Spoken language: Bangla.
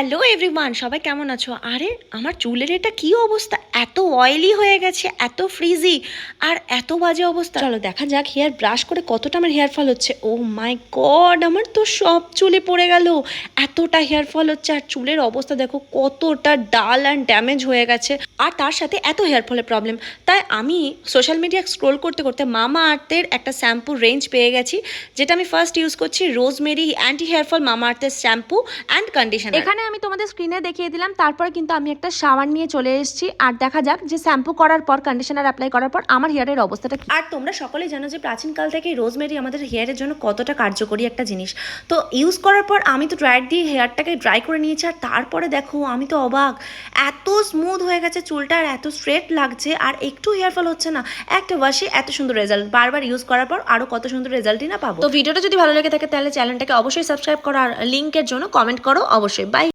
হ্যালো এভরিওয়ান, সবাই কেমন আছো? আরে আমার চুলের এটা কি অবস্থা, এত অয়েলি হয়ে গেছে, এত ফ্রিজি আর এত বাজে অবস্থা। চলো দেখা যাক হেয়ার ব্রাশ করে কতটা আমার হেয়ার ফল হচ্ছে। ও মাই গড, আমার তো সব চুলে পড়ে গেল, এতটা হেয়ার ফল হচ্ছে। আর চুলের অবস্থা দেখো কতটা ডাল অ্যান্ড ড্যামেজ হয়ে গেছে, আর তার সাথে এত হেয়ার ফলের প্রবলেম। তাই আমি সোশ্যাল মিডিয়া স্ক্রোল করতে করতে মামা আর্থের একটা শ্যাম্পু রেঞ্জ পেয়ে গেছি, যেটা আমি ফার্স্ট ইউজ করছি, রোজমেরি অ্যান্টি হেয়ার ফল মামা আর্থের শ্যাম্পু অ্যান্ড কন্ডিশনার। এখানে আমি তোমাদের স্ক্রিনে দেখিয়ে দিলাম, তারপর কিন্তু আমি একটা শাওয়ার নিয়ে চলে এসেছি। আর দেখা যাক যে শ্যাম্পু করার পর, কন্ডিশনার অ্যাপ্লাই করার পর আমার হেয়ারের অবস্থাটা কি। আর তোমরা সকলেই জানো যে প্রাচীনকাল থেকে রোজমেরি আমাদের হেয়ারের জন্য কতটা কার্যকরী একটা জিনিস। তো ইউজ করার পর আমি তো ড্রায়ার দিয়ে হেয়ারটাকে ড্রাই করে নিয়েছি, আর তারপরে দেখো আমি তো অবাক, এত স্মুথ হয়ে গেছে চুলটা, আর এত স্ট্রেট লাগছে, আর একটু হেয়ার ফল হচ্ছে না। একটা ওয়াশে এত সুন্দর রেজাল্ট, বারবার ইউজ করার পর আরো কত সুন্দর রেজাল্টই না পাবো। তো ভিডিওটা যদি ভালো লেগে থাকে তাহলে চ্যানেলটাকে অবশ্যই সাবস্ক্রাইব করো, আর লিঙ্কের জন্য কমেন্ট করো অবশ্যই। বাই।